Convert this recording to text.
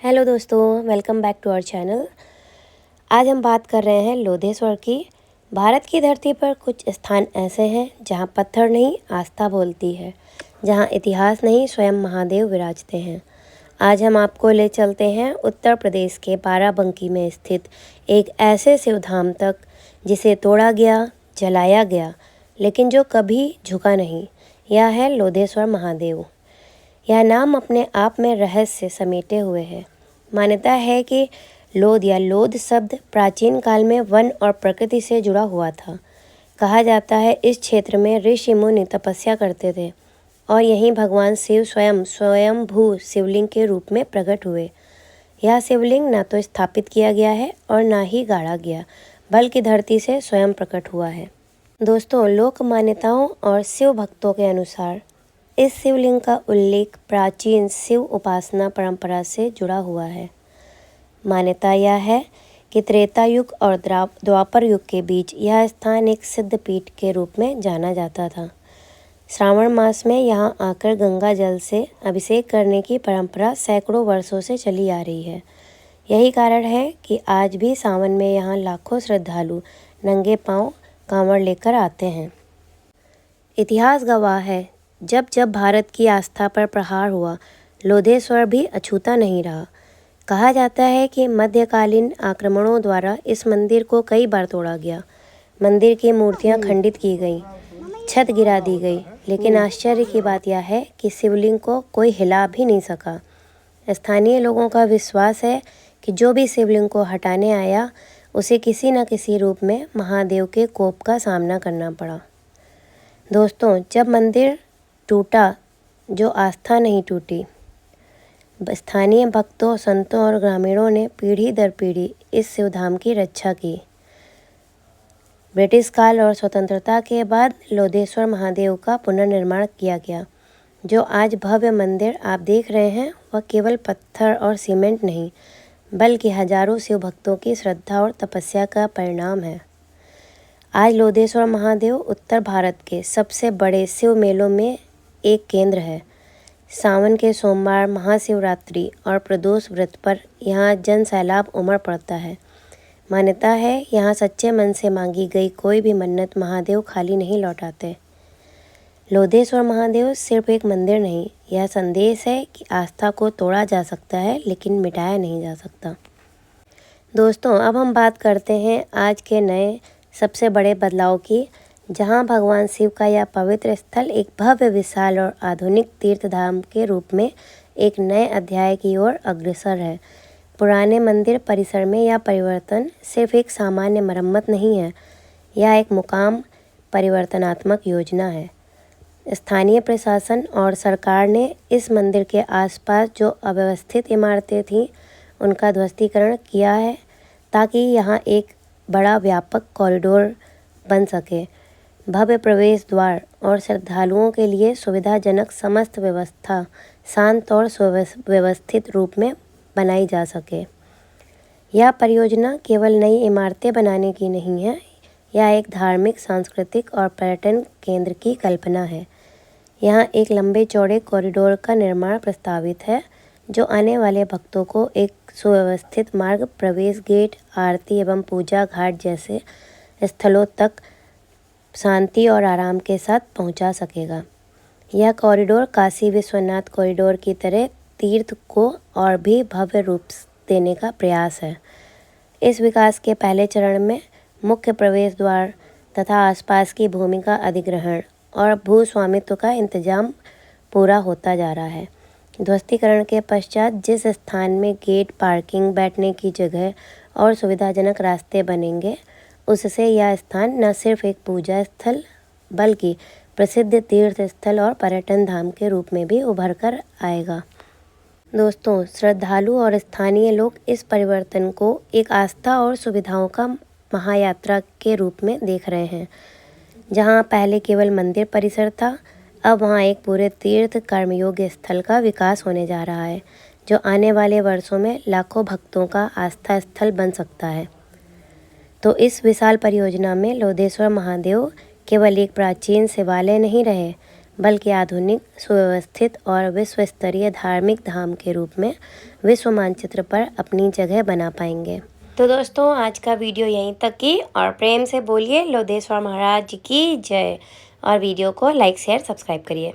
Hello दोस्तों, welcome back to our channel. आज हम बात कर रहे हैं लोधेश्वर की। भारत की धरती पर कुछ स्थान ऐसे हैं जहां पत्थर नहीं आस्था बोलती है, जहां इतिहास नहीं स्वयं महादेव विराजते हैं। आज हम आपको ले चलते हैं उत्तर प्रदेश के बाराबंकी में स्थित एक ऐसे शिवधाम तक जिसे तोड़ा गया, जलाया गया, लेकिन जो कभी झुका नहीं। यह है लोधेश्वर महादेव। यह नाम अपने आप में रहस्य समेटे हुए है। मान्यता है कि लोध या लोध शब्द प्राचीन काल में वन और प्रकृति से जुड़ा हुआ था। कहा जाता है इस क्षेत्र में ऋषि मुनि तपस्या करते थे और यहीं भगवान शिव स्वयंभू शिवलिंग के रूप में प्रकट हुए। यह शिवलिंग न तो स्थापित किया गया है और न ही गाड़ा गया, बल्कि धरती से स्वयं प्रकट हुआ है। दोस्तों, लोक मान्यताओं और शिव भक्तों के अनुसार इस शिवलिंग का उल्लेख प्राचीन शिव उपासना परंपरा से जुड़ा हुआ है। मान्यता यह है कि त्रेता युग और द्वापर युग के बीच यह स्थान एक सिद्ध पीठ के रूप में जाना जाता था। श्रावण मास में यहाँ आकर गंगा जल से अभिषेक करने की परंपरा सैकड़ों वर्षों से चली आ रही है। यही कारण है कि आज भी सावन में यहाँ लाखों श्रद्धालु नंगे पांव कांवड़ लेकर आते हैं। इतिहास गवाह है, जब जब भारत की आस्था पर प्रहार हुआ, लोधेश्वर भी अछूता नहीं रहा। कहा जाता है कि मध्यकालीन आक्रमणों द्वारा इस मंदिर को कई बार तोड़ा गया। मंदिर की मूर्तियां खंडित की गईं, छत गिरा दी गई, लेकिन आश्चर्य की बात यह है कि शिवलिंग को कोई हिला भी नहीं सका। स्थानीय लोगों का विश्वास है कि जो भी शिवलिंग को हटाने आया, उसे किसी न किसी रूप में महादेव के कोप का सामना करना पड़ा। दोस्तों, जब मंदिर टूटा, जो आस्था नहीं टूटी। स्थानीय भक्तों, संतों और ग्रामीणों ने पीढ़ी दर पीढ़ी इस शिवधाम की रक्षा की। ब्रिटिश काल और स्वतंत्रता के बाद लोधेश्वर महादेव का पुनर्निर्माण किया गया। जो आज भव्य मंदिर आप देख रहे हैं, वह केवल पत्थर और सीमेंट नहीं, बल्कि हजारों शिव भक्तों की श्रद्धा और तपस्या का परिणाम है। आज लोधेश्वर महादेव उत्तर भारत के सबसे बड़े शिव मेलों में एक केंद्र है। सावन के सोमवार, महाशिवरात्रि और प्रदोष व्रत पर यहाँ जन सैलाब उमड़ पड़ता है। मान्यता है यहाँ सच्चे मन से मांगी गई कोई भी मन्नत महादेव खाली नहीं लौटाते। लोधेश्वर महादेव सिर्फ एक मंदिर नहीं, यह संदेश है कि आस्था को तोड़ा जा सकता है, लेकिन मिटाया नहीं जा सकता। दोस्तों, अब हम बात करते हैं आज के नए सबसे बड़े बदलाव की, जहां भगवान शिव का यह पवित्र स्थल एक भव्य, विशाल और आधुनिक तीर्थधाम के रूप में एक नए अध्याय की ओर अग्रसर है। पुराने मंदिर परिसर में यह परिवर्तन सिर्फ एक सामान्य मरम्मत नहीं है, यह एक मुकाम परिवर्तनात्मक योजना है। स्थानीय प्रशासन और सरकार ने इस मंदिर के आसपास जो अव्यवस्थित इमारतें थीं, उनका ध्वस्तीकरण किया है, ताकि यहाँ एक बड़ा व्यापक कॉरिडोर बन सके। भव्य प्रवेश द्वार और श्रद्धालुओं के लिए सुविधाजनक समस्त व्यवस्था शांत और सुव्यवस्थित रूप में बनाई जा सके। यह परियोजना केवल नई इमारतें बनाने की नहीं है, यह एक धार्मिक, सांस्कृतिक और पर्यटन केंद्र की कल्पना है। यहाँ एक लंबे चौड़े कॉरिडोर का निर्माण प्रस्तावित है, जो आने वाले भक्तों को एक सुव्यवस्थित मार्ग, प्रवेश गेट, आरती एवं पूजा घाट जैसे स्थलों तक शांति और आराम के साथ पहुंचा सकेगा। यह कॉरिडोर काशी विश्वनाथ कॉरिडोर की तरह तीर्थ को और भी भव्य रूप देने का प्रयास है। इस विकास के पहले चरण में मुख्य प्रवेश द्वार तथा आसपास की भूमि का अधिग्रहण और भू स्वामित्व का इंतजाम पूरा होता जा रहा है। ध्वस्तीकरण के पश्चात जिस स्थान में गेट, पार्किंग, बैठने की जगह और सुविधाजनक रास्ते बनेंगे, उससे यह स्थान न सिर्फ एक पूजा स्थल, बल्कि प्रसिद्ध तीर्थ स्थल और पर्यटन धाम के रूप में भी उभर कर आएगा। दोस्तों, श्रद्धालु और स्थानीय लोग इस परिवर्तन को एक आस्था और सुविधाओं का महायात्रा के रूप में देख रहे हैं। जहां पहले केवल मंदिर परिसर था, अब वहां एक पूरे तीर्थ कर्मयोग्य स्थल का विकास होने जा रहा है, जो आने वाले वर्षों में लाखों भक्तों का आस्था स्थल बन सकता है। तो इस विशाल परियोजना में लोधेश्वर महादेव केवल एक प्राचीन शिवालय नहीं रहे, बल्कि आधुनिक, सुव्यवस्थित और विश्व स्तरीय धार्मिक धाम के रूप में विश्व मानचित्र पर अपनी जगह बना पाएंगे। तो दोस्तों, आज का वीडियो यहीं तक ही, और प्रेम से बोलिए लोधेश्वर महाराज की जय, और वीडियो को लाइक शेयर सब्सक्राइब करिए।